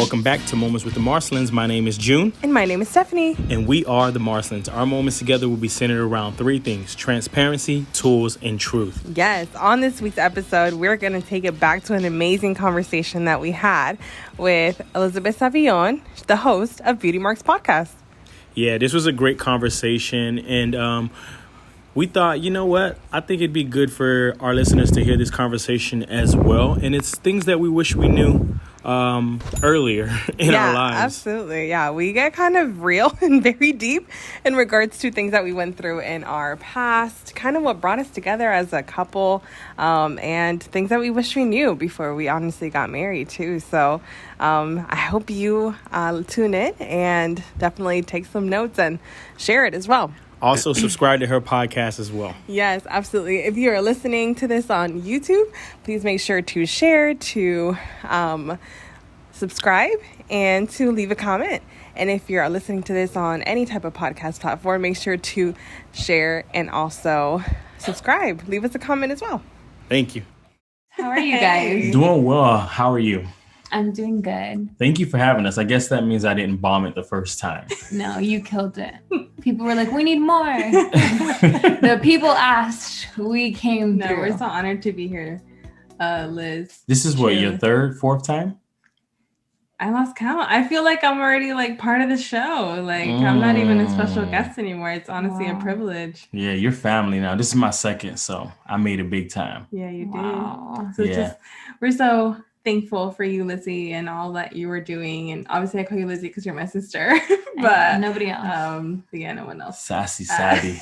Welcome back to Moments with the Marcelins. My name is June. And my name is Stephanie. And we are the Marcelins. Our moments together will be centered around three things: transparency, tools, and truth. Yes, on this week's episode, we're going to take it back to an amazing conversation that we had with Elizabeth Sabillon, the host of Beauty Marks Podcast. Yeah, this was a great conversation. And we thought, you know what? I think it'd be good for our listeners to hear this conversation as well. And it's things that we wish we knew earlier in our lives. Absolutely. Yeah, we get kind of real and very deep in regards to things that we went through in our past, kind of what brought us together as a couple, and things that we wish we knew before we honestly got married too. So I hope you tune in and definitely take some notes and share it as well. Also, subscribe to her podcast as well. Yes, absolutely. If you are listening to this on YouTube, please make sure to share, to subscribe, and to leave a comment. And if you're listening to this on any type of podcast platform, make sure to share and also subscribe. Leave us a comment as well. Thank you. How are you guys? Doing well. How are you? I'm doing good. Thank you for having us. I guess that means I didn't bomb it the first time. No, you killed it. People were like, we need more. The people asked. We came through. We're so honored to be here, Liz. This is what, your third, fourth time? I lost count. I feel like I'm already like part of the show. Like I'm not even a special guest anymore. It's honestly a privilege. Yeah, you're family now. This is my second, so I made it big time. Yeah, you Wow. did. So we're so thankful for you, Lizzie, and all that you were doing. And obviously I call you Lizzie because you're my sister, but nobody else. Yeah, no one else. Sassy Sadie.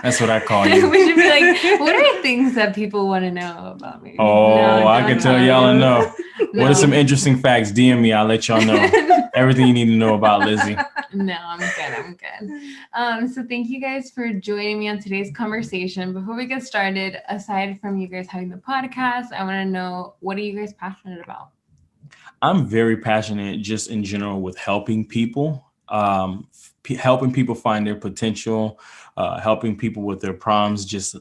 That's what I call you. We should be like, what are things that people want to know about me? Oh, I can tell y'all to know. What are some interesting facts? DM me. I'll let y'all know everything you need to know about Lizzie. No, I'm good. So thank you guys for joining me on today's conversation. Before we get started, aside from you guys having the podcast, I want to know, what are you guys passionate about? I'm very passionate just in general with helping people, helping people find their potential, helping people with their problems, just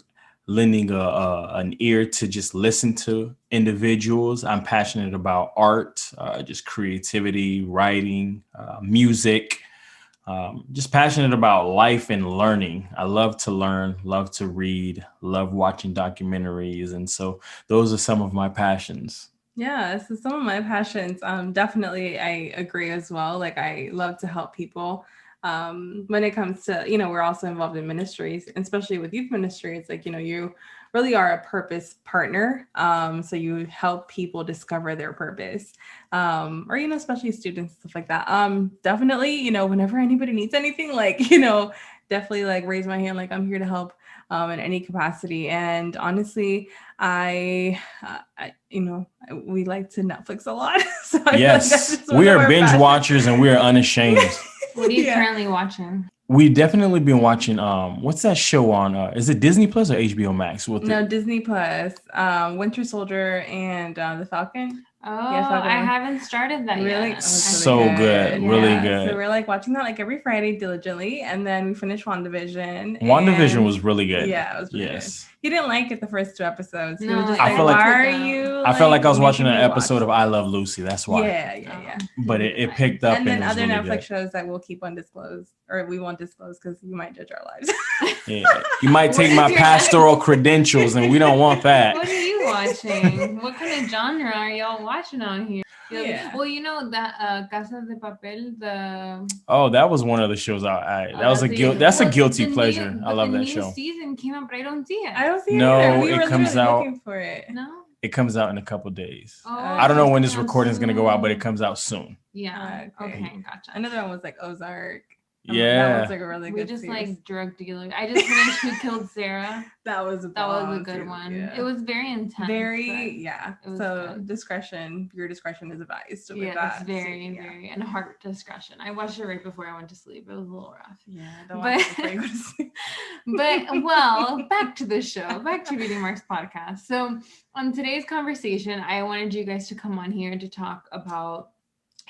lending an ear to just listen to individuals. I'm passionate about art, just creativity, writing, music, just passionate about life and learning. I love to learn, love to read, love watching documentaries. And so those are some of my passions. Yeah, so some of my passions, definitely I agree as well. Like I love to help people. When it comes to, we're also involved in ministries, especially with youth ministry. It's like, you really are a purpose partner. So you help people discover their purpose, or, especially students, stuff like that. Definitely, whenever anybody needs anything, like, definitely like raise my hand, like I'm here to help in any capacity. And honestly, we like to Netflix a lot. So yes, we are binge watchers and we are unashamed. What are you currently watching? We definitely been watching, what's that show on? Is it Disney Plus or HBO Max? Disney Plus, Winter Soldier and The Falcon. Oh, yeah, I haven't started that really? yet. So good. Really good. So we're like watching that like every Friday diligently. And then we finished WandaVision. WandaVision was really good. Yeah, it was really good. He didn't like it the first 2 episodes. He was just I felt like, why are you? I felt like I was watching an episode of I Love Lucy. That's why. Yeah. But it picked up. And then other really Netflix good. shows that we'll keep undisclosed, or we won't disclose because you might judge our lives. Yeah. You might take my pastoral credentials, and we don't want that. What are you watching? What kind of genre are y'all watching on here? Yeah. Well, that Casa de Papel, Oh, that was one of the shows that's a guilty pleasure. I love that show. The new season came out, but I don't see it. I don't see it. No, We it comes out. Looking for it. No. It comes out in a couple days. Oh, I don't know when this recording is gonna go out, but it comes out soon. Yeah. Okay, gotcha. Another one was like Ozark. Yeah, that was like a really good. We just series. like drug dealers. I just finished Who Killed Sarah. That was a good one. Yeah. It was very intense. So discretion, your discretion is advised. It's very and heart discretion. I watched it right before I went to sleep. It was a little rough. Yeah, don't watch it before you go to sleep. But back to the show, back to Beauty Marks Podcast. So on today's conversation, I wanted you guys to come on here to talk about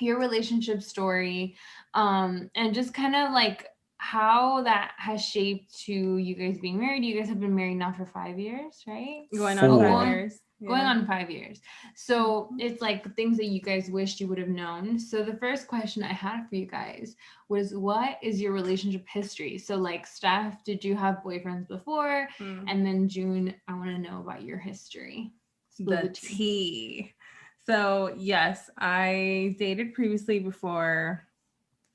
your relationship story, and just kind of like how that has shaped to you guys being married. You guys have been married now for 5 years, right? Going on 5 years. Going on 5 years. So it's like things that you guys wished you would have known. So the first question I had for you guys was, what is your relationship history? So like, Steph, did you have boyfriends before? And then June, I want to know about your history. The tea. So yes, I dated previously before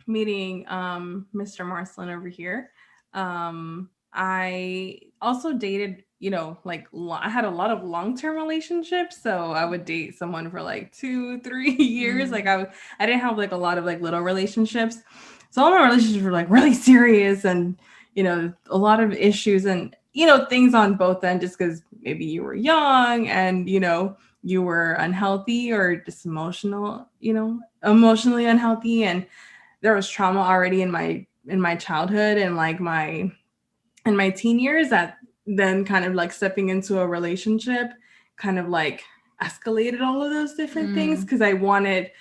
meeting Mr. Marcelin over here. I also dated, like I had a lot of long-term relationships. So I would date someone for like 2-3 years. Like I didn't have like a lot of like little relationships. So all my relationships were like really serious and, a lot of issues and, things on both ends just because maybe you were young and, you were unhealthy or just emotionally unhealthy. And there was trauma already in my childhood and like in my teen years that then kind of like stepping into a relationship kind of like escalated all of those different things because I wanted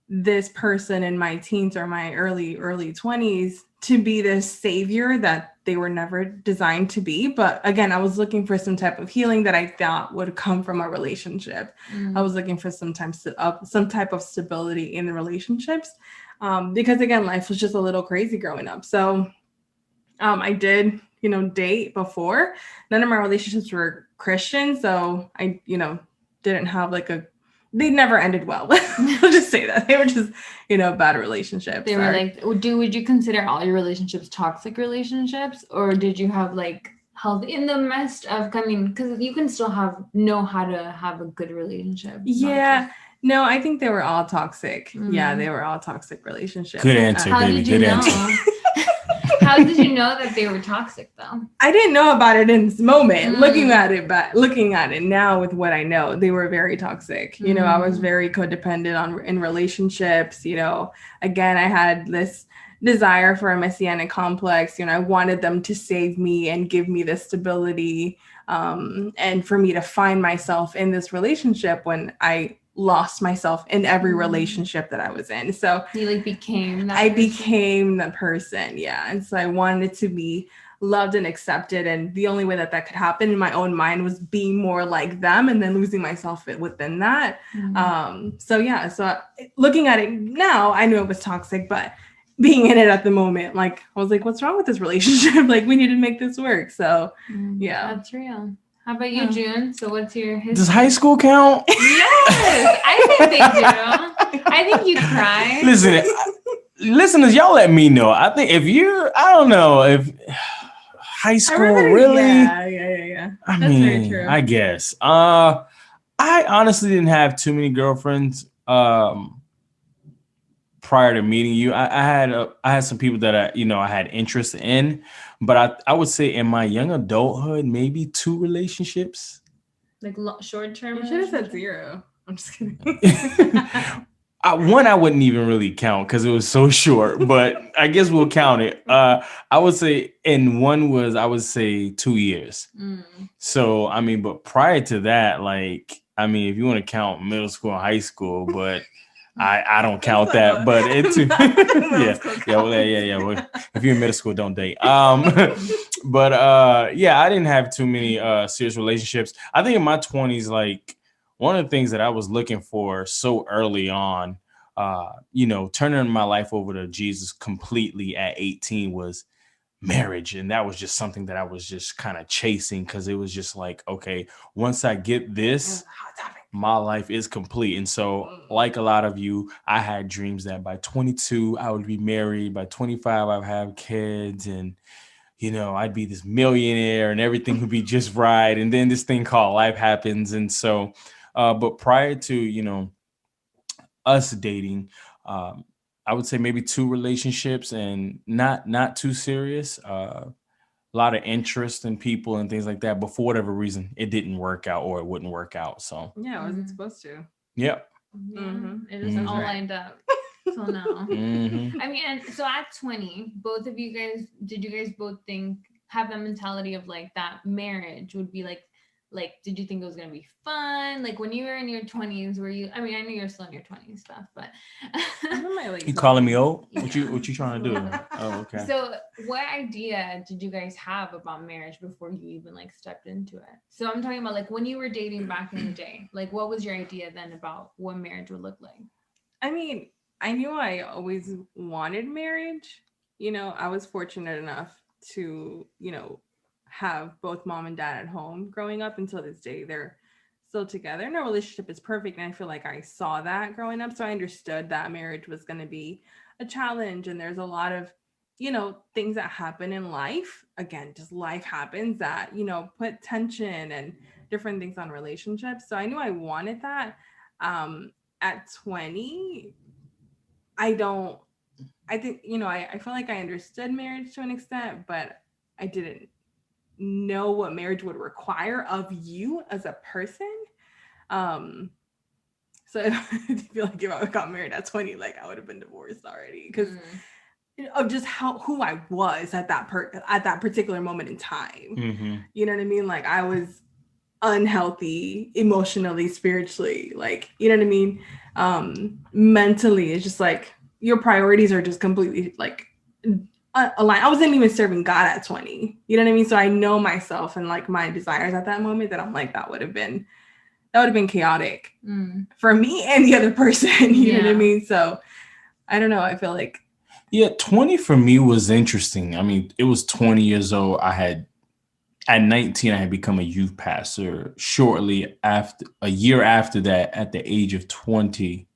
this person in my teens or my early 20s to be this savior that they were never designed to be. But again, I was looking for some type of healing that I thought would come from a relationship. I was looking for some type of stability in the relationships. Because again, life was just a little crazy growing up. So I did, date before. None of my relationships were Christian. So I, didn't have they never ended well. I'll just say that. They were just, bad relationships. They were like, would you consider all your relationships toxic relationships? Or did you have like health in the midst of coming? Because you can still know how to have a good relationship. Yeah. No, I think they were all toxic. Yeah, they were all toxic relationships. Good answer, how baby. Did you Good know? answer. How did you know that they were toxic though? I didn't know about it in this moment. Looking at it now with what I know, they were very toxic. I was very codependent in relationships. Again, I had this desire for a messianic complex. I wanted them to save me and give me this stability, and for me to find myself in this relationship when I lost myself in every relationship that I was in. So you became that person. Yeah. And so I wanted to be loved and accepted. And the only way that could happen in my own mind was being more like them and then losing myself within that. So looking at it now, I knew it was toxic, but being in it at the moment, I was like, what's wrong with this relationship? We need to make this work. So yeah. That's real. How about you, June? So what's your history? Does high school count? Yes, I think they do. I think you cry. Listen, listeners, y'all let me know. I think I don't know if high school really. Yeah. I That's mean, very true. I guess. I honestly didn't have too many girlfriends. Prior to meeting you, I had some people that I had interest in, but I would say in my young adulthood, maybe 2 relationships. Like short term. You should have said 0. I'm just kidding. One I wouldn't even really count because it was so short, but I guess we'll count it. I would say, and one was 2 years. So I mean, but prior to that, if you want to count middle school and high school, but I don't count that. But it's yeah. Well, if you're in middle school, don't date. But I didn't have too many serious relationships. I think in my 20s, one of the things that I was looking for so early on, turning my life over to Jesus completely at 18 was marriage. And that was just something that I was just kind of chasing because it was just like, okay, once I get this, my life is complete. And so like a lot of you, I had dreams that by 22, I would be married. By 25, I'd have kids and I'd be this millionaire and everything would be just right. And then this thing called life happens. And so, but prior to, us dating, I would say maybe 2 relationships and not too serious. A lot of interest in people and things like that. But for whatever reason, it didn't work out or it wouldn't work out. So yeah, I wasn't supposed to. Yep. It just all lined up. So now, I mean, and so at 20, both of you guys, did you guys both have that mentality of that marriage would be Like, did you think it was gonna be fun? Like when you were in your 20s, were you? I mean, I know you're still in your 20s stuff, but I'm in my late You calling me 20s. old? Yeah. What you trying to do? Oh, okay. So what idea did you guys have about marriage before you even like stepped into it? So I'm talking about like when you were dating back in the day, like what was your idea then about what marriage would look like? I mean, I knew I always wanted marriage. I was fortunate enough to, have both mom and dad at home growing up until this day. They're still together and our relationship is perfect. And I feel like I saw that growing up. So I understood that marriage was going to be a challenge. And there's a lot of, things that happen in life. Again, just life happens that, put tension and different things on relationships. So I knew I wanted that. At 20, I think, I feel like I understood marriage to an extent, but I didn't know what marriage would require of you as a person. So I feel like if I got married at 20, like I would have been divorced already because of just who I was at that particular moment in time. Mm-hmm. You know what I mean? Like I was unhealthy emotionally, spiritually, like, you know what I mean? Mentally, it's just like your priorities are just completely like aligned. I wasn't even serving God at 20. You know what I mean? So I know myself and like my desires at that moment that I'm like, that would have been chaotic for me and the other person. You know what I mean? So I don't know. I feel like 20 for me was interesting. I mean, it was 20 years old. At 19, I had become a youth pastor. Shortly after, a year after that, at the age of 20,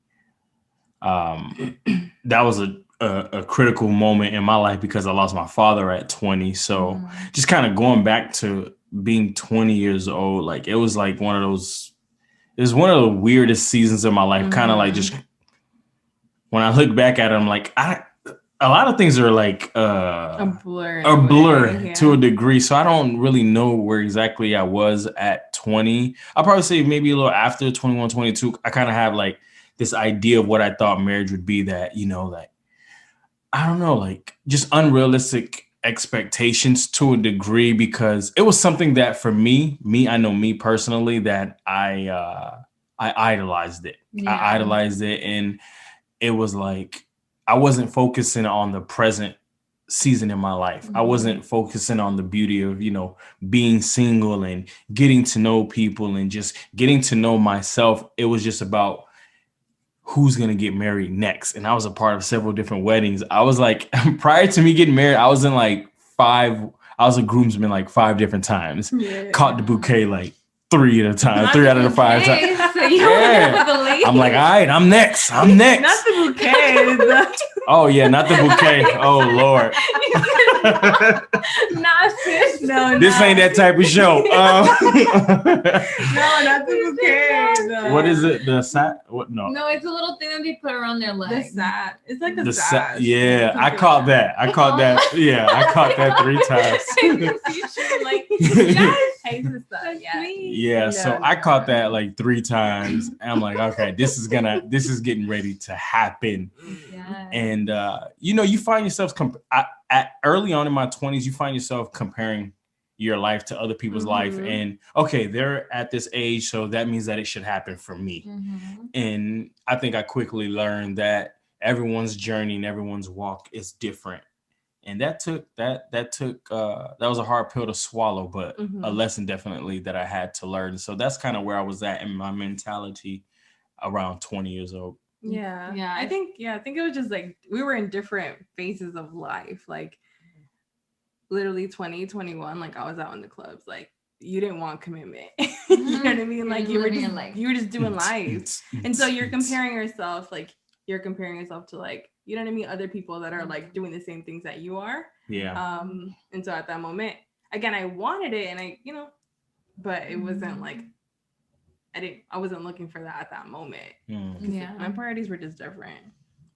that was a critical moment in my life because I lost my father at 20. So just kind of going back to being 20 years old, like it was like one of the weirdest seasons of my life. Kind of like just when I look back at it, I'm like, a lot of things are like a blur to a degree. So I don't really know where exactly I was at 20. I'll probably say maybe a little after 21, 22. I kind of have like this idea of what I thought marriage would be that, like, I don't know, like just unrealistic expectations to a degree because it was something that for me, I know me personally that I idolized it. Yeah. I idolized it. And it was like, I wasn't focusing on the present season in my life. I wasn't focusing on the beauty of, being single and getting to know people and just getting to know myself. It was just about who's going to get married next. And I was a part of several different weddings. I was like, prior to me getting married, I was in like I was a groomsman like 5 different times. Yeah. Caught the bouquet like 3 at a time, 3 out of the 5 times. So I'm like, all right, I'm next. Not the bouquet. Oh yeah, not the bouquet. Oh Lord. Not sis. No, this ain't that type of show. No, not the bouquet. No. What is it? The sat? What? No. No, it's a little thing that they put around their legs. The sat. It's like a sash. Yeah, I caught that. I caught that. Yeah, I caught that 3 times. Like, yes. Yeah, so I caught that like 3 times. And I'm like, okay, this is getting ready to happen. Yeah. And you find yourself early on in my 20s, you find yourself comparing your life to other people's life, and okay, they're at this age, so that means that it should happen for me. And I think I quickly learned that everyone's journey and everyone's walk is different. And that was a hard pill to swallow, but a lesson definitely that I had to learn. So that's kind of where I was at in my mentality around 20 years old. Yeah. I think it was just like we were in different phases of life. Like literally 20, 21, like I was out in the clubs. Like you didn't want commitment. You know what I mean? Like you were just doing life. And so you're comparing yourself to like, you know what I mean, other people that are like doing the same things that you are. Yeah. And so at that moment, again, I wanted it and but it wasn't like I wasn't looking for that at that moment. Yeah. My priorities were just different.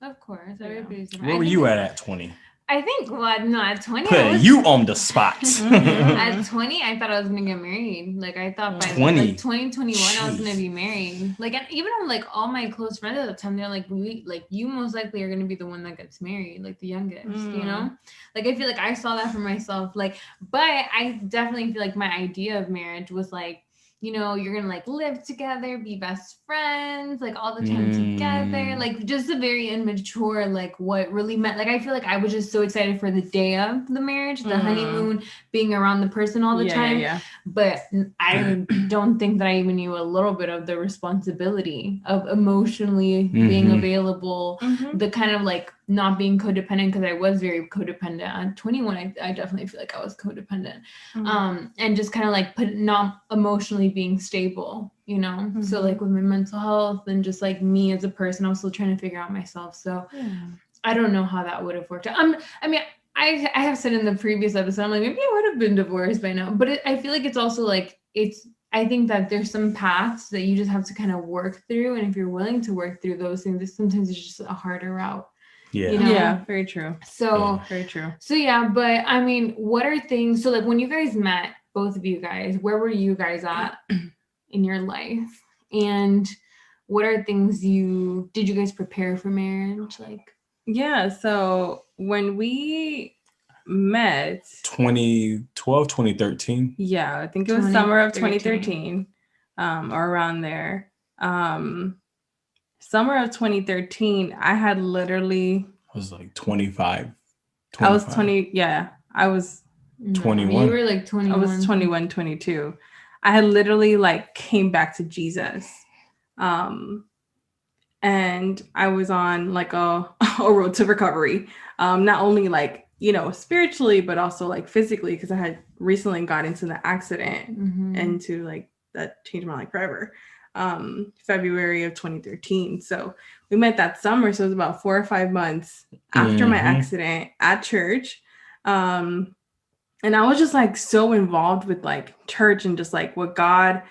Of course. Everybody's different. Where were you at 20? I think, at 20. Put you on the spot. At 20, I thought I was going to get married. Like, I thought by 2021, I was going to be married. Like, and even on, like, all my close friends at the time, they're like, you most likely are going to be the one that gets married, like, the youngest, you know? Like, I feel like I saw that for myself. Like, but I definitely feel like my idea of marriage was, like, you know, you're gonna like live together, be best friends, like all the time together, like just a very immature, like what really meant. Like I feel like I was just so excited for the day of the marriage, the honeymoon, being around the person all the time. But I don't think that I even knew a little bit of the responsibility of emotionally being available, the kind of like not being codependent, because I was very codependent at 21. I definitely feel like I was codependent. And just kind of like not emotionally being stable, you know. So like with my mental health and just like me as a person, I was still trying to figure out myself. So I don't know how that would have worked out. I mean, I have said in the previous episode, I'm like, maybe I would have been divorced by now. But I feel like it's also like, I think that there's some paths that you just have to kind of work through. And if you're willing to work through those things, sometimes it's just a harder route. Yeah. You know? Yeah, very true. So very true. So yeah, but I mean, what are things, so like when you guys met, both of you guys, where were you guys at in your life? And what are things did you guys prepare for marriage? Like, yeah, so when we met 2012, 2013. Yeah, I think it was summer of 2013, or around there. Summer of 2013, I had literally, I was like 25. I was 20, yeah, I was 21. You were like 21. I was 21, 22. I had literally like came back to Jesus. And I was on like a road to recovery. Not only like, you know, spiritually, but also like physically, because I had recently got into the accident and to like that changed my life forever. February of 2013. So we met that summer. So it was about 4 or 5 months after my accident at church. And I was just like so involved with like church and just like what God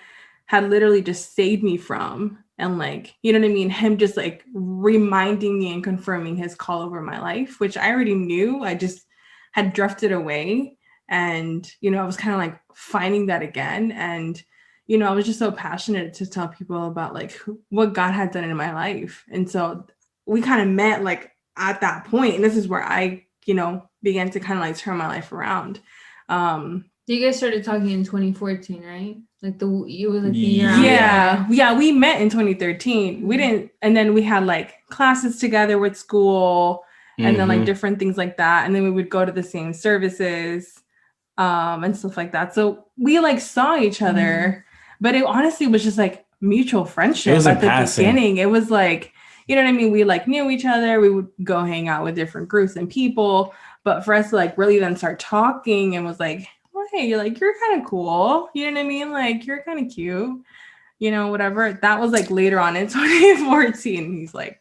had literally just saved me from. And like, you know what I mean? Him just like reminding me and confirming his call over my life, which I already knew. I just had drifted away. And, you know, I was kind of like finding that again. And, you know, I was just so passionate to tell people about like what God had done in my life. And so we kind of met like at that point. And this is where I, you know, began to kind of like turn my life around. You guys started talking in 2014, right? Like it was like the year yeah, we met in 2013. We didn't, and then we had like classes together with school and then like different things like that. And then we would go to the same services and stuff like that. So we like saw each other, but it honestly was just like mutual friendship at the beginning. It was like, you know what I mean? We like knew each other. We would go hang out with different groups and people, but for us to like really then start talking and was like, well, hey, like you're kind of cool. You know what I mean? Like you're kind of cute, you know, whatever. That was like later on in 2014. He's like,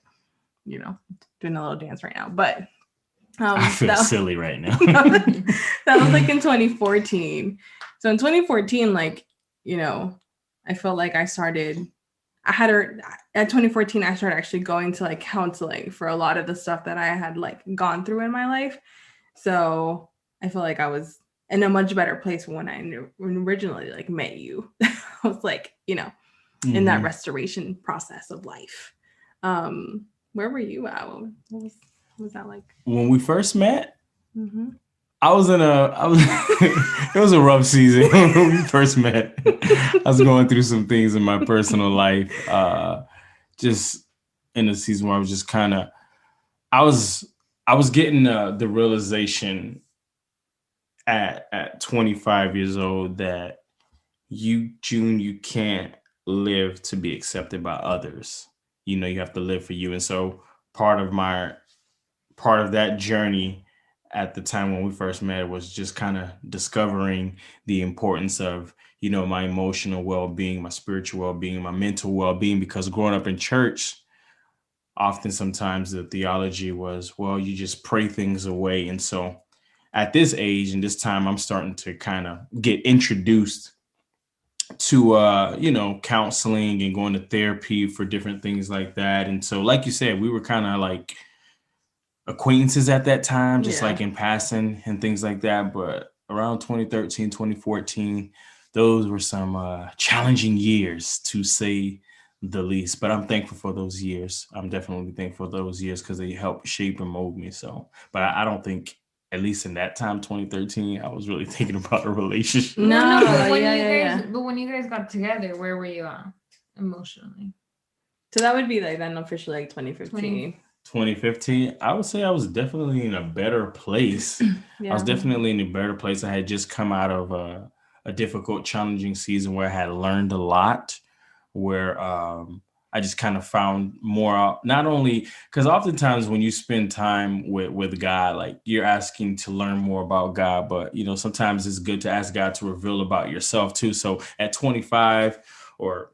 you know, doing a little dance right now, but I feel silly right now. That was like in 2014. So in 2014, like, you know, I felt like at 2014, I started actually going to like counseling for a lot of the stuff that I had like gone through in my life. So I feel like I was in a much better place when I originally like met you. I was like, you know, in that restoration process of life. Where were you at? What was that like? When we first met, it was a rough season when we first met. I was going through some things in my personal life. Just in a season where I was just kind of, I was getting the realization at 25 years old that June, you can't live to be accepted by others. You know, you have to live for you. And so part of that journey at the time when we first met was just kind of discovering the importance of, you know, my emotional well-being, my spiritual well-being, my mental well-being, because growing up in church, often sometimes the theology was, well, you just pray things away. And so at this age and this time, I'm starting to kind of get introduced to, you know, counseling and going to therapy for different things like that. And so, like you said, we were kind of like acquaintances at that time, just like in passing and things like that. But around 2013, 2014, those were some challenging years, to say the least. But I'm thankful for those years. I'm definitely thankful for those years because they helped shape and mold me. So, but I don't think at least in that time, 2013, I was really thinking about a relationship. No, but when yeah, you yeah, guys, yeah. but when you guys got together, where were you at emotionally? So that would be like then officially like 2015. 2015, I would say I was definitely in a better place. I was Yeah. definitely in a better place. I had just come out of a difficult, challenging season where I had learned a lot, where I just kind of found more out, not only because oftentimes when you spend time with God, like you're asking to learn more about God, but sometimes it's good to ask God to reveal about yourself too. So at 25 or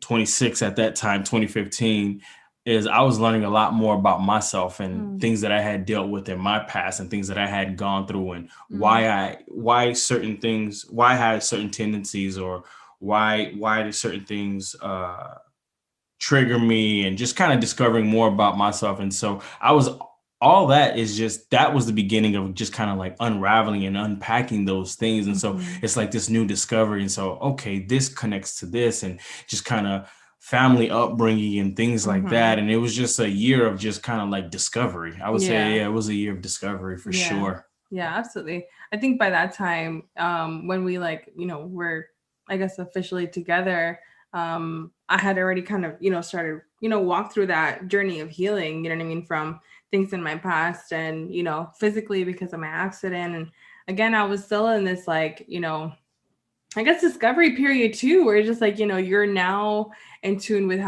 26 at that time, 2015, is I was learning a lot more about myself and things that I had dealt with in my past and things that I had gone through and why certain things, why I had certain tendencies, or why did certain things trigger me, and just kind of discovering more about myself. And so all that is just, that was the beginning of just kind of like unraveling and unpacking those things. And so it's like this new discovery. And so, okay, this connects to this, and just kind of family upbringing and things like that. And it was just a year of just kind of like discovery. I would say, yeah, it was a year of discovery for sure. Yeah, absolutely. I think by that time, when we were, I guess, officially together, I had already kind of, started, walk through that journey of healing, you know what I mean, from things in my past and, physically because of my accident. And again, I was still in this I guess discovery period too, where it's just like, you're now in tune with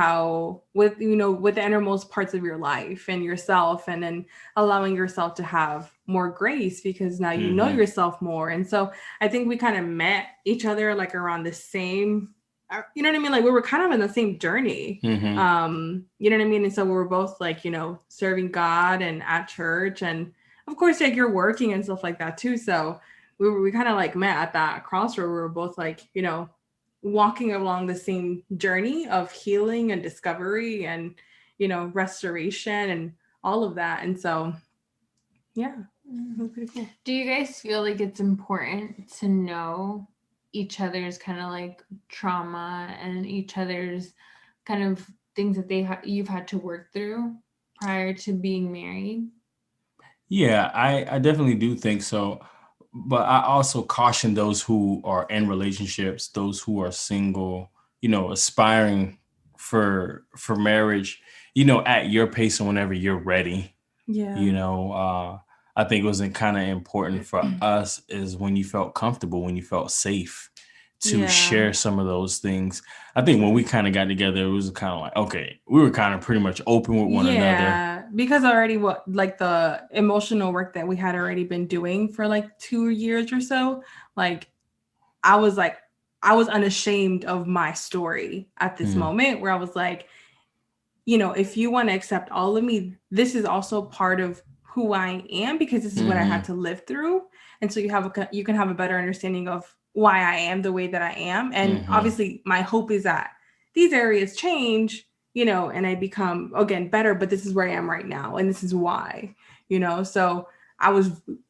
with the innermost parts of your life and yourself, and then allowing yourself to have more grace because now you know yourself more. And so I think we kind of met each other like around the same, you know what I mean? Like we were kind of in the same journey. You know what I mean? And so we were both like, serving God and at church. And of course, like you're working and stuff like that too. So we kind of like met at that crossroad. We were both like, walking along the same journey of healing and discovery and, restoration and all of that. And so, yeah, it was pretty cool. Do you guys feel like it's important to know each other's kind of like trauma and each other's kind of things that you've had to work through prior to being married? Yeah, I definitely do think so. But I also caution those who are in relationships, those who are single, aspiring for marriage, at your pace and whenever you're ready. Yeah. I think it was kind of important for us is when you felt comfortable, when you felt safe to share some of those things. I think when we kind of got together, it was kind of like, okay, we were kind of pretty much open with one another. Yeah, because already the emotional work that we had already been doing for like 2 years or so, like I was unashamed of my story at this moment, where I was like, if you want to accept all of me, this is also part of who I am, because this is what I had to live through. And so you can have a better understanding of why I am the way that I am. And obviously my hope is that these areas change, and I become again better, but this is where I am right now. And this is why, so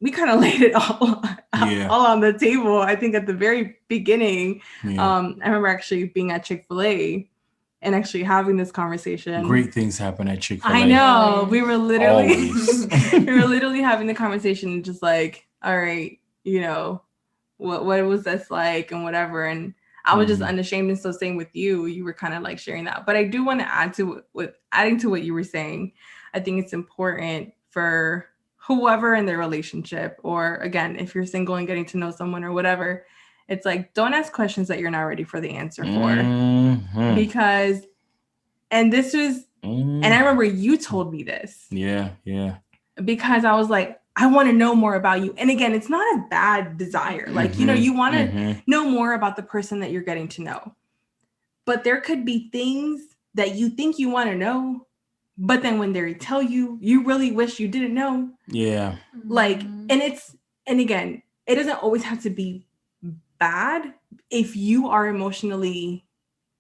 we kind of laid it all on the table. I think at the very beginning, I remember actually being at Chick-fil-A and actually having this conversation. Great things happen at Chick-fil-A. I know. We were literally having the conversation, just like, all right, what was this like and whatever. And I was just unashamed. And so same with you. You were kind of like sharing that. But I do want to adding to what you were saying. I think it's important for whoever in their relationship, or again, if you're single and getting to know someone or whatever, it's like, don't ask questions that you're not ready for the answer for. Because, and this was, and I remember you told me this. Yeah. Because I was like, I want to know more about you. And again, it's not a bad desire. Like, you want to know more about the person that you're getting to know. But there could be things that you think you want to know, but then when they tell you, you really wish you didn't know. Yeah. Like, and again, it doesn't always have to be bad if you are emotionally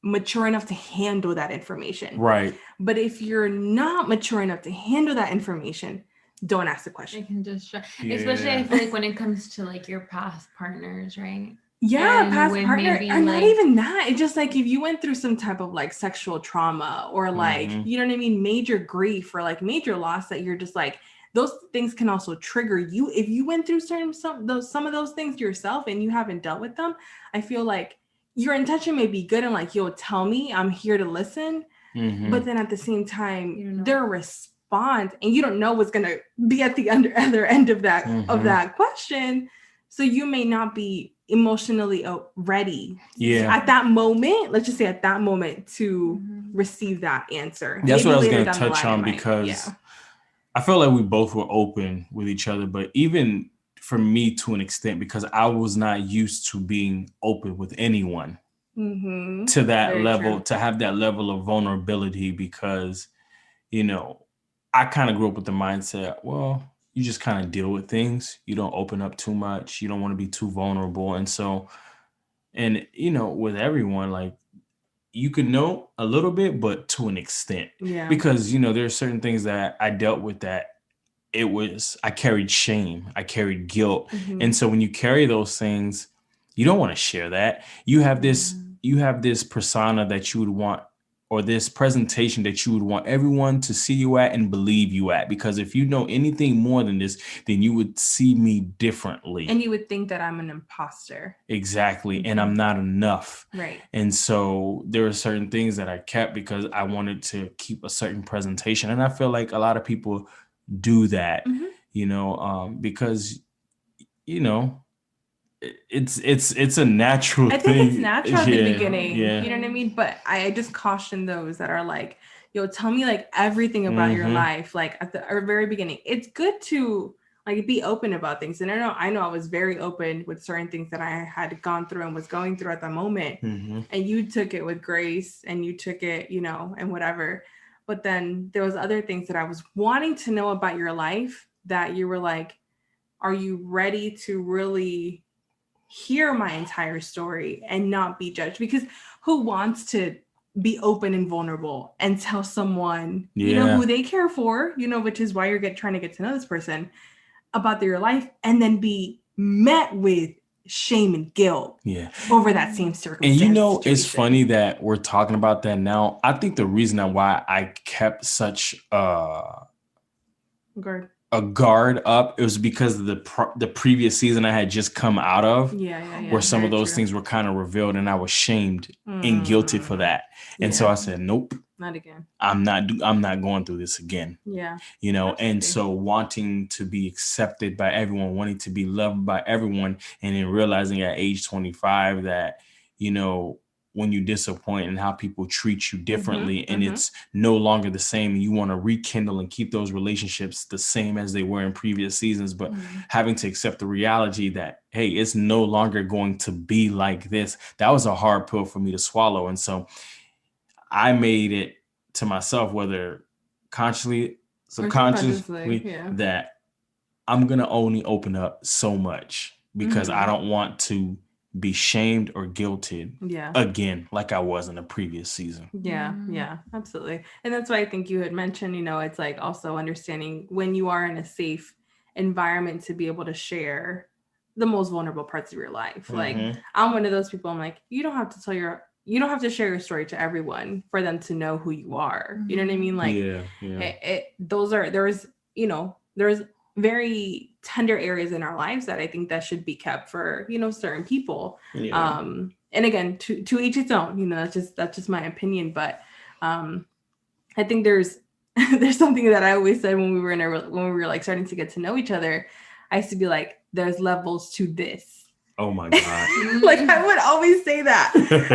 mature enough to handle that information. Right. But if you're not mature enough to handle that information, don't ask the question. It can just especially I feel like when it comes to like your past partners, right? Yeah, and past partner, and not even that. It's just like if you went through some type of like sexual trauma or like, you know what I mean, major grief or like major loss, that you're just like, those things can also trigger you. If you went through some of those things yourself and you haven't dealt with them, I feel like your intention may be good and like, yo, tell me, I'm here to listen. But then at the same time, their response, and you don't know what's gonna be at the other end of that question. So you may not be emotionally ready at that moment. Let's just say at that moment to receive that answer. That's Maybe what I was later gonna down the touch line, on because I felt like we both were open with each other, but even for me to an extent, because I was not used to being open with anyone to that Very level, true. to have that level of vulnerability, because, you know, I kind of grew up with the mindset, well, you just kind of deal with things. You don't open up too much. You don't want to be too vulnerable. And so, and, you know, with everyone, like, you could know a little bit, but to an extent. Yeah. Because, you know, there are certain things that I dealt with that I carried shame, I carried guilt. And so when you carry those things, you don't want to share that. You have this persona that you would want, or this presentation that you would want everyone to see you at and believe you at. Because if you know anything more than this, then you would see me differently. And you would think that I'm an imposter. Exactly. And I'm not enough. Right. And so there are certain things that I kept because I wanted to keep a certain presentation. And I feel like a lot of people do that, you know, because, you know, it's a natural thing. I think it's natural at the beginning, Yeah. you know what I mean? But I just caution those that are like, yo, tell me like everything about your life, like at the very beginning. It's good to like be open about things. And I know I was very open with certain things that I had gone through and was going through at the moment. And you took it with grace and you took it, you know, and whatever. But then there was other things that I was wanting to know about your life that you were like, are you ready to really hear my entire story and not be judged? Because who wants to be open and vulnerable and tell someone, you know, who they care for, you know, which is why you're trying to get to know this person about their life, and then be met with shame and guilt over that same circumstance. And you know, situation. It's funny that we're talking about that now. I think the reason why I kept such a guard up, it was because of the previous season I had just come out of, where some of those things were kind of revealed, and I was shamed and guilty for that. And so I said, nope, not again. I'm not going through this again. Yeah. You know, absolutely. And so wanting to be accepted by everyone, wanting to be loved by everyone, and then realizing at age 25 that, you know, when you disappoint and how people treat you differently and it's no longer the same, and you want to rekindle and keep those relationships the same as they were in previous seasons, but having to accept the reality that, hey, it's no longer going to be like this. That was a hard pill for me to swallow. And so I made it to myself, whether consciously, subconsciously, that I'm going to only open up so much because I don't want to be shamed or guilted again, like I was in the previous season. Yeah, absolutely. And that's why I think you had mentioned, you know, it's like also understanding when you are in a safe environment to be able to share the most vulnerable parts of your life. Like I'm one of those people, I'm like, you don't have to share your story to everyone for them to know who you are. You know what I mean? Like there's very tender areas in our lives that I think that should be kept for, you know, certain people. And again, to each its own, you know, that's just my opinion. But I think there's something that I always said when we were like starting to get to know each other. I used to be like, there's levels to this. Oh my God. Like I would always say that.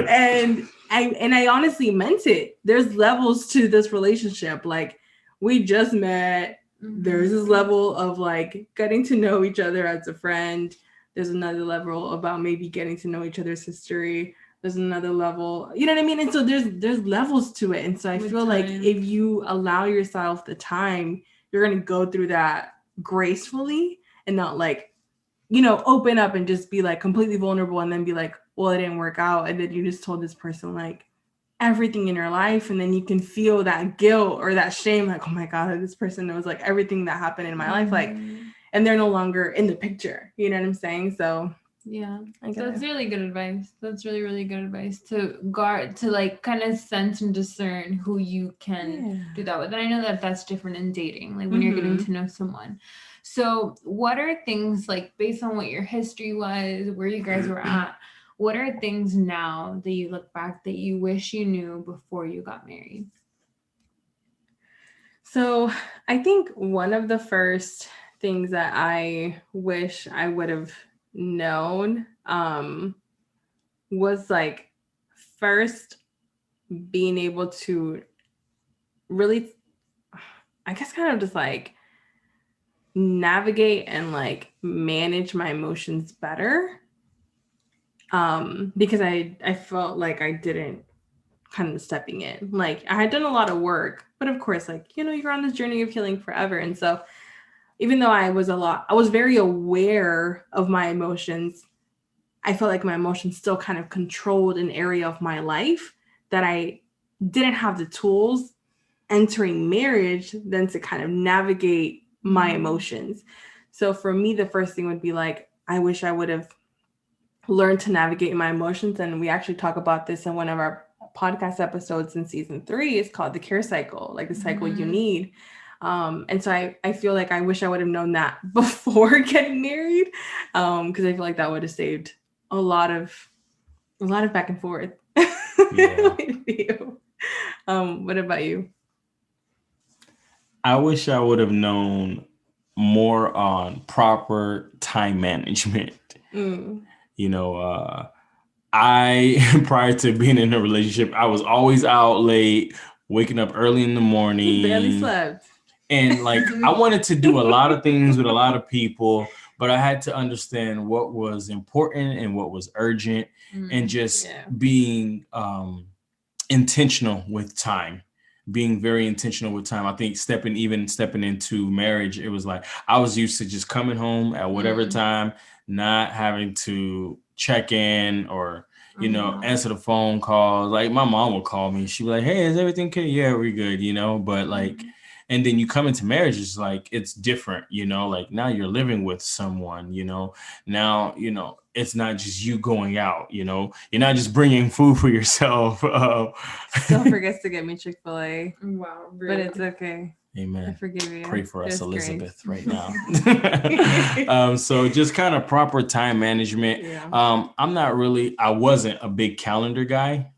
and I honestly meant it. There's levels to this relationship. Like we just met. There's this level of like getting to know each other as a friend. There's another level about maybe getting to know each other's history. There's another level, you know what I mean? And so there's levels to it. And so I feel like if you allow yourself the time, you're going to go through that gracefully and not like, you know, open up and just be like completely vulnerable and then be like, well, it didn't work out. And then you just told this person like everything in your life, and then you can feel that guilt or that shame, like, oh my God, this person knows like everything that happened in my life, like, and they're no longer in the picture, you know what I'm saying? So Yeah, I get that's it. really good advice. That's really, really good advice to guard, to like kind of sense and discern who you can do that with. And I know that that's different in dating, like when you're getting to know someone. So, what are things like based on what your history was, where you guys were at? What are things now that you look back that you wish you knew before you got married? So I think one of the first things that I wish I would have known was like first being able to really, I guess, kind of just like navigate and like manage my emotions better. Because I felt like I didn't kind of stepping in. Like I had done a lot of work, but of course, like, you know, you're on this journey of healing forever. And so even though I was very aware of my emotions, I felt like my emotions still kind of controlled an area of my life that I didn't have the tools entering marriage then to kind of navigate my emotions. So for me, the first thing would be like, I wish I would have learned to navigate my emotions. And we actually talk about this in one of our podcast episodes in season 3. It's called the care cycle, like the cycle you need. And so I feel like I wish I would have known that before getting married, because I feel like that would have saved a lot of back and forth. Yeah. with you. What about you? I wish I would have known more on proper time management. You know, I prior to being in a relationship, I was always out late, waking up early in the morning. You barely slept. And like I wanted to do a lot of things with a lot of people, but I had to understand what was important and what was urgent, and just being intentional with time. Being very intentional with time. I think stepping into marriage, it was like I was used to just coming home at whatever time, not having to check in or answer the phone calls. Like my mom would call me. She'd be like, "Hey, is everything okay?" "Yeah, we're good," But like, and then you come into marriage, it's like it's different, Like now you're living with someone, Now, it's not just you going out, You're not just bringing food for yourself. Still forgets to get me Chick-fil-A. Wow, really? But it's okay. Amen. I forgive you. Pray for us, There's Elizabeth, grace. right now. So just kind of proper time management. I wasn't a big calendar guy.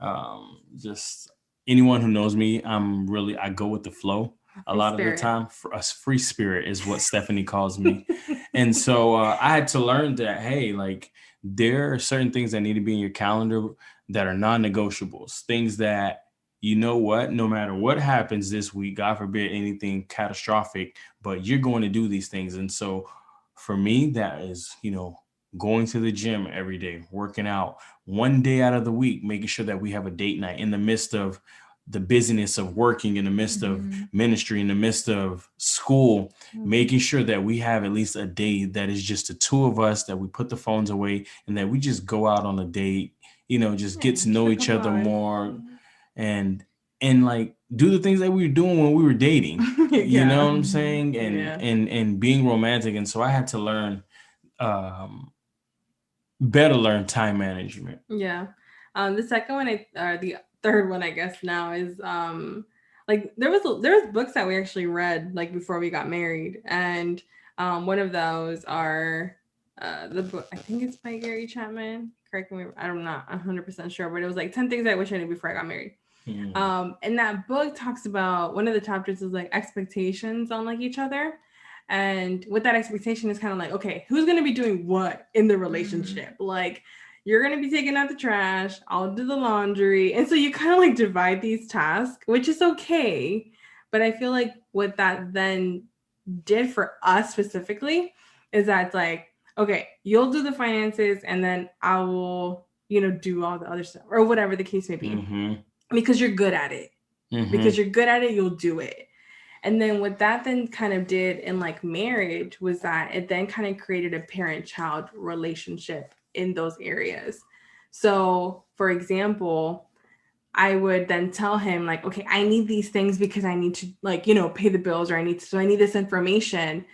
Just anyone who knows me, I go with the flow a lot of the time. For us, free spirit is what Stephanie calls me. And so I had to learn that, hey, like there are certain things that need to be in your calendar that are non-negotiables, things that, you know what, no matter what happens this week, God forbid anything catastrophic, but you're going to do these things. And so for me, that is, going to the gym every day, working out one day out of the week, making sure that we have a date night in the midst of the busyness of working, in the midst of ministry, in the midst of school, making sure that we have at least a day that is just the two of us, that we put the phones away and that we just go out on a date, just get to know each other more and like do the things that we were doing when we were dating. You know what I'm saying? And being romantic. And so I had to learn better learn time management. Yeah. The second one, or the third one, I guess now is like there was books that we actually read like before we got married, and one of those are the book, I think it's by Gary Chapman. Correct me, I'm not 100% sure, but it was like 10 things I wish I knew before I got married. And that book talks about, one of the chapters is like expectations on like each other. And with that expectation is kind of like, okay, who's going to be doing what in the relationship? Like, you're going to be taking out the trash, I'll do the laundry. And so you kind of like divide these tasks, which is okay. But I feel like what that then did for us specifically is that it's like, okay, you'll do the finances and then I will, do all the other stuff or whatever the case may be. Because you're good at it. Because you're good at it, you'll do it. And then what that then kind of did in like marriage was that it then kind of created a parent-child relationship in those areas. So for example, I would then tell him like, okay, I need these things because I need to like, pay the bills, or I need this information.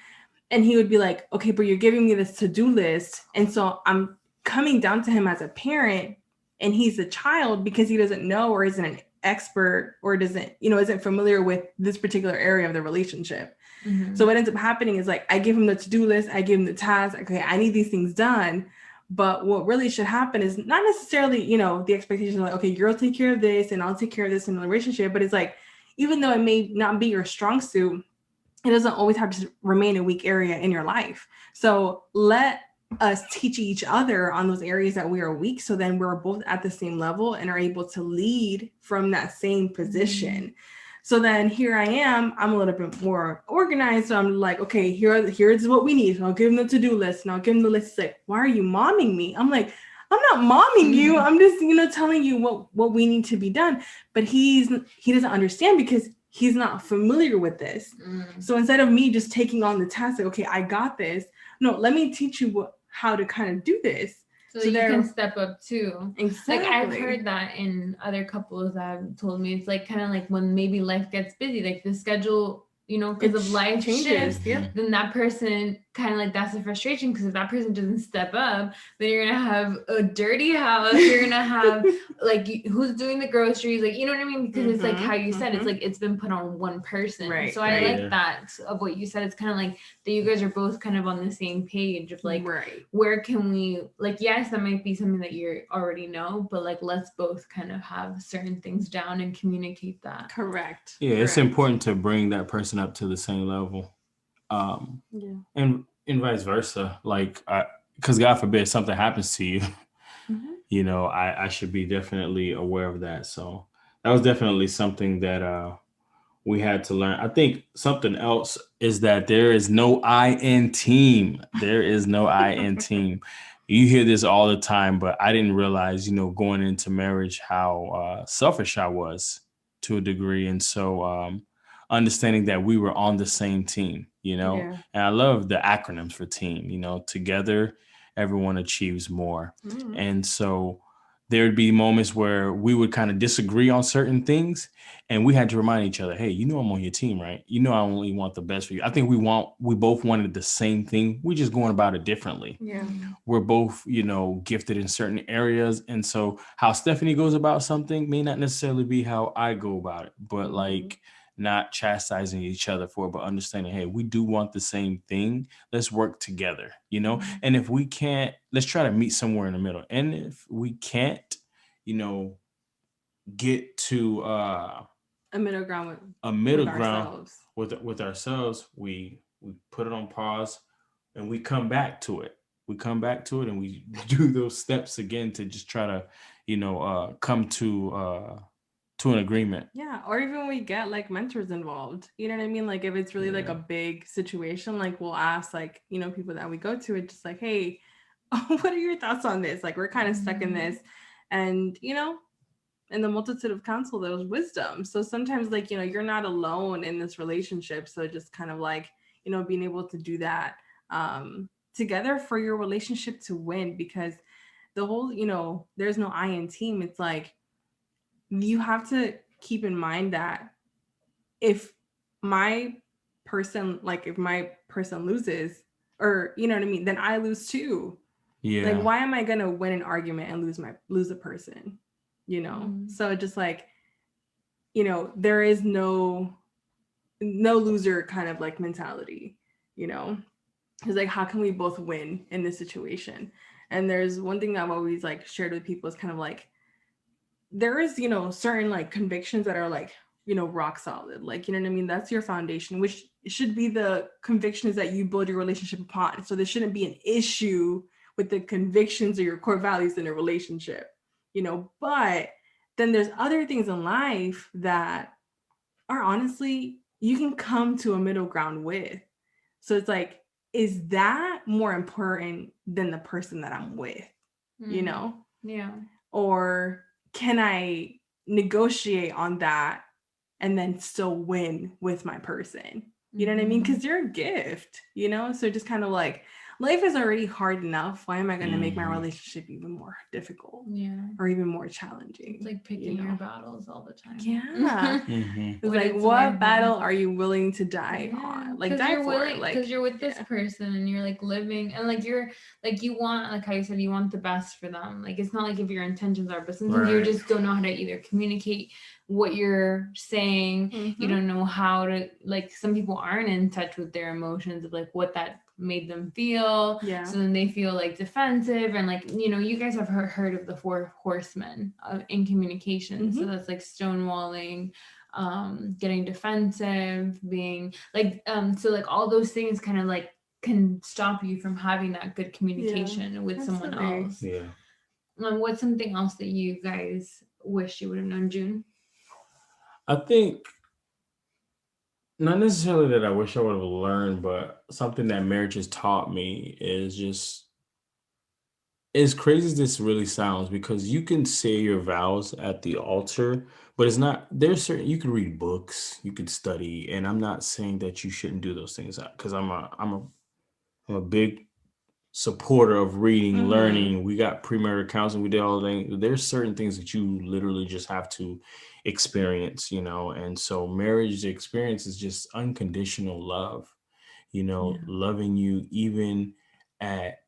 And he would be like, okay, but you're giving me this to-do list. And so I'm coming down to him as a parent, and he's a child because he doesn't know or isn't an expert or doesn't, isn't familiar with this particular area of the relationship. So what ends up happening is like, I give him the to-do list, I give him the task. Okay, I need these things done. But what really should happen is not necessarily, the expectation like, okay, you'll take care of this and I'll take care of this in the relationship. But it's like, even though it may not be your strong suit, it doesn't always have to remain a weak area in your life. So let us teach each other on those areas that we are weak. So then we're both at the same level and are able to lead from that same position. So then here I am, I'm a little bit more organized. So I'm like, okay, here's what we need. And I'll give him the to-do list and I'll give him the list. It's like, why are you momming me? I'm like, I'm not momming you. I'm just, telling you what we need to be done. But he doesn't understand because he's not familiar with this. So instead of me just taking on the task, like, okay, I got this. No, let me teach you how to kind of do this. So you can step up too. Exactly. Like I've heard that in other couples that have told me, it's like kind of like when maybe life gets busy, like the schedule, because of life changes, then that person kind of like, that's the frustration, because if that person doesn't step up, then you're gonna have a dirty house, you're gonna have like who's doing the groceries, like, you know what I mean, because it's like how you said, it's like it's been put on one person, right? So I like that of what you said. It's kind of like that you guys are both kind of on the same page of like, where can we, like, yes, that might be something that you already know, but like let's both kind of have certain things down and communicate that. Correct. It's important to bring that person up to the same level. And vice versa, like, because God forbid something happens to you, I should be definitely aware of that. So that was definitely something that we had to learn. I think something else is that there is no I in team. There is no I in team. You hear this all the time, but I didn't realize, going into marriage, how selfish I was to a degree. And so understanding that we were on the same team, and I love the acronyms for team, together, everyone achieves more. And so there'd be moments where we would kind of disagree on certain things, and we had to remind each other, hey, I'm on your team, right? I only want the best for you. I think we both wanted the same thing. We're just going about it differently. We're both, gifted in certain areas. And so how Stephanie goes about something may not necessarily be how I go about it, but like not chastising each other for it, but understanding, hey, we do want the same thing. Let's work together, and if we can't, let's try to meet somewhere in the middle. And if we can't, get to a middle ground with ourselves, we put it on pause and we come back to it. And we do those steps again to just try to, come to an agreement. Or even we get like mentors involved, you know what I mean? Like if it's really like a big situation, like we'll ask like, people that we go to, it's just like, hey, what are your thoughts on this? Like we're kind of stuck in this, and in the multitude of counsel, there was wisdom. So sometimes like, you're not alone in this relationship. So just kind of like, being able to do that together for your relationship to win, because the whole, there's no I in team. It's like, you have to keep in mind that if my person loses, or, you know what I mean, then I lose too. Like, why am I going to win an argument and lose a person? So just like, there is no loser kind of like mentality, it's like, how can we both win in this situation? And there's one thing that I've always like shared with people is kind of like, there is, certain like convictions that are like, rock solid, like, you know what I mean? That's your foundation, which should be the convictions that you build your relationship upon. So there shouldn't be an issue with the convictions or your core values in a relationship, but then there's other things in life that are honestly, you can come to a middle ground with. So it's like, is that more important than the person that I'm with, or can I negotiate on that and then still win with my person? You know what I mean? Because you're a gift, so just kind of like life is already hard enough. Why am I going to make my Mhm. relationship even more difficult Yeah. or even more challenging? It's like picking your battles all the time. Yeah. Mhm. It's When like, it's what worth it. battle are you willing to die Yeah, on? Like, because die you're for willing, it. Like, because you're with this yeah. person and you're like living, and like you're like you want, like how you said, you want the best for them. Like it's not like if your intentions are, but sometimes you Right. just don't know how to either communicate what you're saying. You Mhm. don't know how to, like some people aren't in touch with their emotions of like what that made them feel. Yeah. So then they feel like defensive, and like you guys have heard of the 4 horsemen in communication. So Mhm. that's like stonewalling, getting defensive, being like so like all those things kind of like can stop you from having that good communication with someone absolutely. else. Yeah. What's something else that you guys wish you would have known, June? I think not necessarily that I wish I would have learned, but something that marriage has taught me is just, as crazy as this really sounds, because you can say your vows at the altar, but it's not, there's certain, you can read books, you can study, and I'm not saying that you shouldn't do those things, because I'm a big supporter of reading, Mhm. learning. We got premarital counseling, we did all the things. There's certain things that you literally just have to experience, and so marriage experience is just unconditional love, Yeah. loving you even at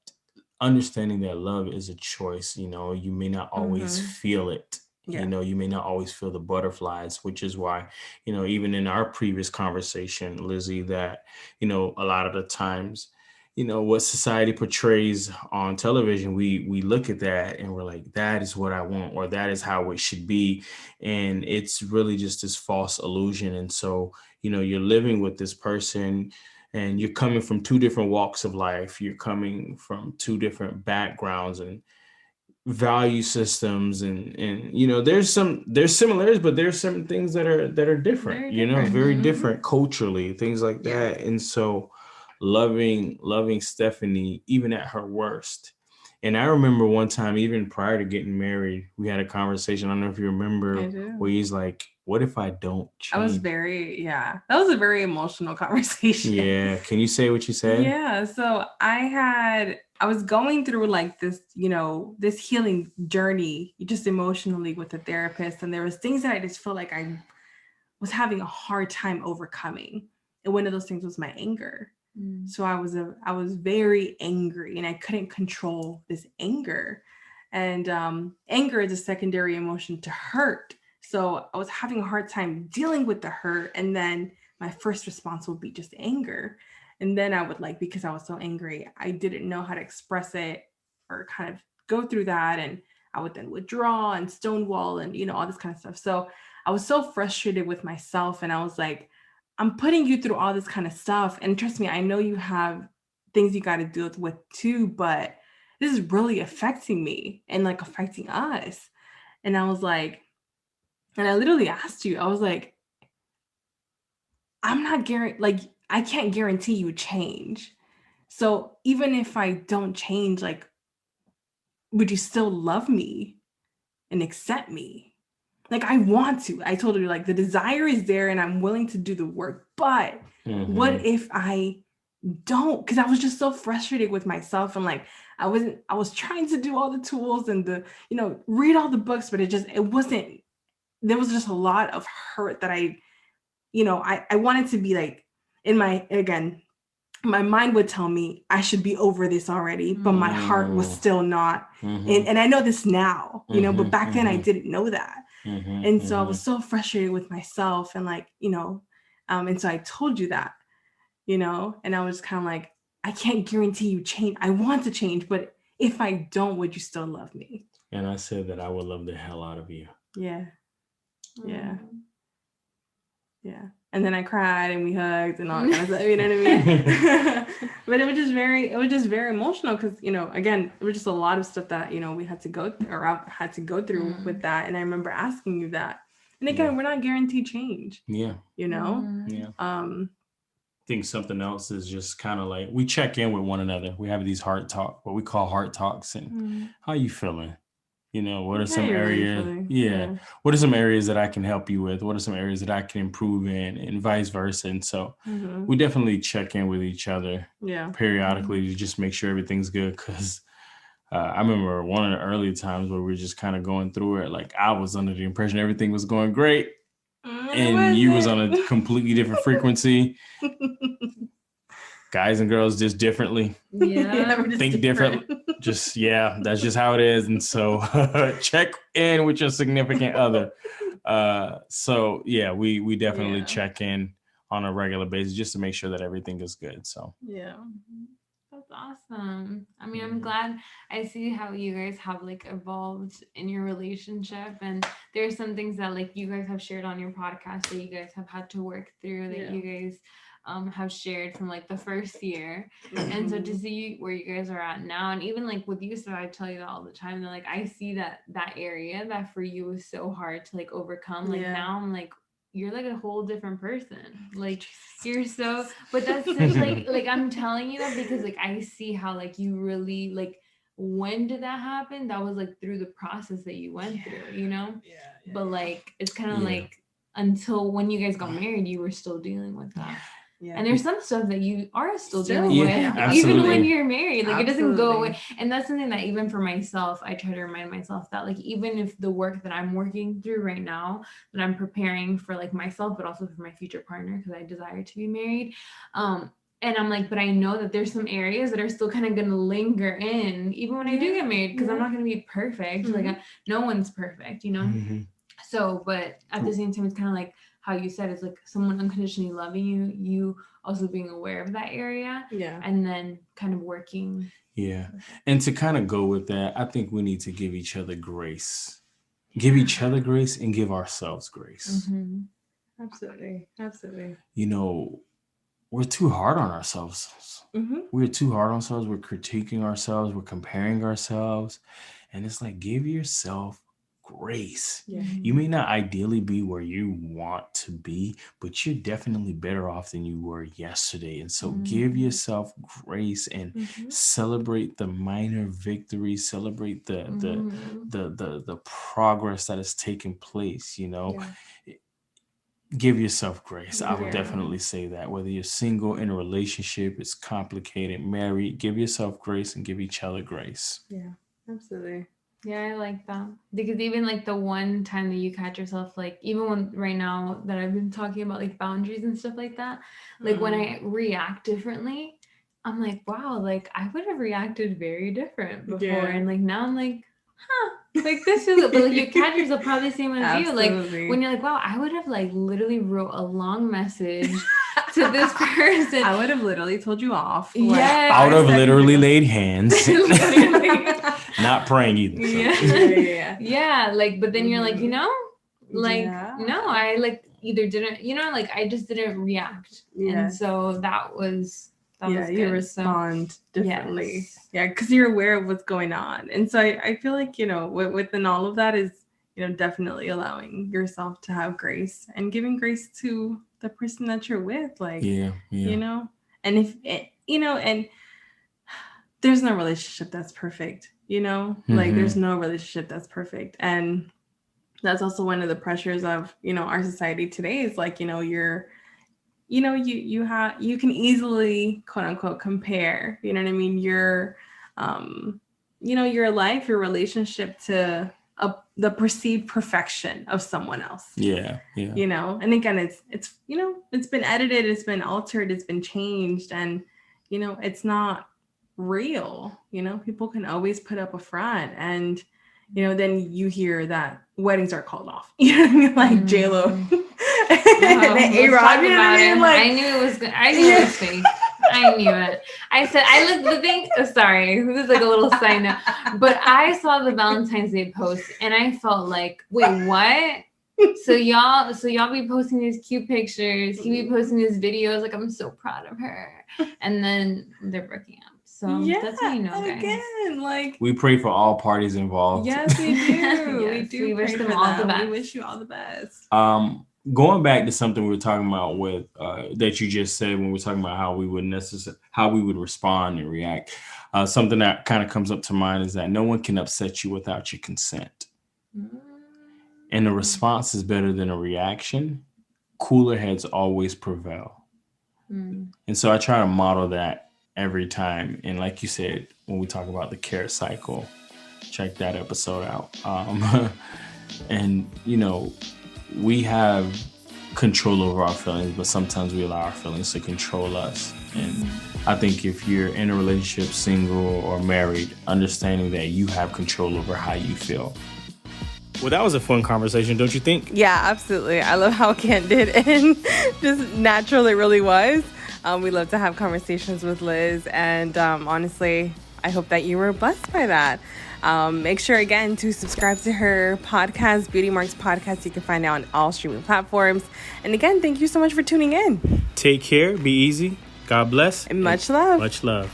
understanding that love is a choice. You may not always Mhm. feel it. Yeah. You may not always feel the butterflies, which is why, even in our previous conversation, Lizzie, that, a lot of the times, what society portrays on television, we look at that and we're like, that is what I want, or that is how it should be. And it's really just this false illusion. And so, you're living with this person, and you're coming from two different walks of life. You're coming from two different backgrounds and value systems, and there's similarities, but there's some things that are different, Very different. very Mhm. different culturally, things like Yeah. that. And so loving Stephanie even at her worst. And I remember one time, even prior to getting married, we had a conversation. I don't know if you remember, I do. where he's like, what if I don't I was change? that was a very emotional conversation. Yeah, can you say what you said? Yeah. So I was going through like this, this healing journey just emotionally with a therapist. And there was things that I just felt like I was having a hard time overcoming. And one of those things was my anger. So I was very angry and I couldn't control this anger. And anger is a secondary emotion to hurt. So I was having a hard time dealing with the hurt. And then my first response would be just anger. And then I would because I was so angry, I didn't know how to express it or kind of go through that. And I would then withdraw and stonewall and, all this kind of stuff. So I was so frustrated with myself. And I was like, I'm putting you through all this kind of stuff. And trust me, I know you have things you got to deal with too, but this is really affecting me and affecting us. And I was like, and I literally asked you, I was like, I'm not I can't guarantee you change. So even if I don't change, would you still love me and accept me? I want to. I told her the desire is there and I'm willing to do the work, but what if I don't? Because I was just so frustrated with myself and I was trying to do all the tools and read all the books, but it wasn't, there was just a lot of hurt that I wanted to be in my mind would tell me I should be over this already, but my heart was still not. And I know this now, but back then I didn't know that. And so I was so frustrated with myself and and so I told you that, and I was kind of I can't guarantee you change. I want to change, but if I don't, would you still love me? And I said that I would love the hell out of you. Yeah. Yeah. Yeah. And then I cried and we hugged and all that kind of stuff, you know what I mean? But it was just very emotional because, again, it was just a lot of stuff that, we had to go through, or I had to go through with that. And I remember asking you that. And again, we're not guaranteed change. Yeah. Yeah. I think something else is just kind of like, we check in with one another. We have these heart talk, what we call heart talks. And how you feeling? What are some Very areas? briefly. Yeah. What are some areas that I can help you with? What are some areas that I can improve in, and vice versa? And so we definitely check in with each other Yeah. periodically to just make sure everything's good. Because I remember one of the early times where we were just kind of going through it. Like I was under the impression everything was going great, It and you was on a wasn't. completely different frequency. Guys and girls just differently. Yeah. We're just Think different. differently. Just that's just how it is. And so check in with your significant other. So yeah, we definitely check in on a regular basis just to make sure that everything is good. So Yeah. That's awesome. I mean, I'm glad I see how you guys have like evolved in your relationship, and there's some things that like you guys have shared on your podcast that you guys have had to work through, that you guys have shared from like the first year. And so to see where you guys are at now, and even like with you, so I tell you that all the time, that like I see that area that for you was so hard to like overcome. Like now I'm like, you're like a whole different person. Like you're so, but that's such like I'm telling you that because like I see how like you really like, when did that happen? That was like through the process that you went through, but like it's kind of like until when you guys got married, you were still dealing with that. Yeah. And there's some stuff that you are still dealing with, even when you're married. Like it doesn't go away. And that's something that even for myself, I try to remind myself that like even if the work that I'm working through right now, that I'm preparing for like myself, but also for my future partner, because I desire to be married. And I'm like, but I know that there's some areas that are still kind of going to linger in, even when I do get married, because I'm not going to be perfect. Like no one's perfect, So, but at the same time, it's kind of like how you said, it's like someone unconditionally loving you, you also being aware of that area, and then kind of working. Yeah. And to kind of go with that, I think we need to give each other grace. Give each other grace and give ourselves grace. Absolutely. We're too hard on ourselves. We're too hard on ourselves. We're critiquing ourselves. We're comparing ourselves. And it's like, give yourself grace. You may not ideally be where you want to be, but you're definitely better off than you were yesterday. And so give yourself grace and celebrate the minor victories, celebrate the progress that is taking place, Give yourself grace. I would definitely say that. Whether you're single, in a relationship, it's complicated, married, give yourself grace and give each other grace. Yeah, absolutely. Yeah, I like that. Because even like the one time that you catch yourself, like even when right now that I've been talking about like boundaries and stuff like that, like when I react differently, I'm like, wow, like I would have reacted very different before. And like now I'm like, like this is, but like you catch yourself probably the same as you. Like when you're like, wow, I would have like literally wrote a long message to this person. I would have literally told you off. Yeah. I would have literally laid hands. Not praying either. So. Yeah. Like, but then you're like, like, no, I like either didn't, like I just didn't react. And so that was good. You respond differently. Yeah, because you're aware of what's going on. And so I feel like, within all of that is, definitely allowing yourself to have grace and giving grace to the person that you're with. Like, and if, and there's no relationship that's perfect, like there's no relationship that's perfect. And that's also one of the pressures of, our society today is like, you can easily quote unquote compare, your your life, your relationship to the perceived perfection of someone else. Yeah. And again, it's it's been edited, it's been altered, it's been changed, and it's not real. People can always put up a front, and then you hear that weddings are called off. Like J-Lo. A-Rod, like, I knew it was good. I knew it was fake. I knew it. I said, I looked the thing. Oh, sorry, this is like a little side note, but I saw the Valentine's Day post and I felt like, wait, what? So y'all be posting these cute pictures. He be posting these videos. Like, I'm so proud of her. And then they're breaking up. So that's how you know, guys. Again, like, we pray for all parties involved. Yes, we do. Yes, we wish them for all them. the best. We wish you all the best. going back to something we were talking about with that you just said when we were talking about how we would respond and react. Something that kind of comes up to mind is that no one can upset you without your consent. And a response is better than a reaction. Cooler heads always prevail. And so I try to model that every time. And like you said, when we talk about the carrot cycle, check that episode out. And, you know, we have control over our feelings, but sometimes we allow our feelings to control us. And I think if you're in a relationship, single or married, understanding that you have control over how you feel. Well, that was a fun conversation, don't you think? Yeah, absolutely. I love how candid and just natural it really was. We love to have conversations with Liz, and honestly, I hope that you were blessed by that. Make sure, again, to subscribe to her podcast, Beauty Marks Podcast. You can find it on all streaming platforms. And again, thank you so much for tuning in. Take care. Be easy. God bless. And much love. Much love.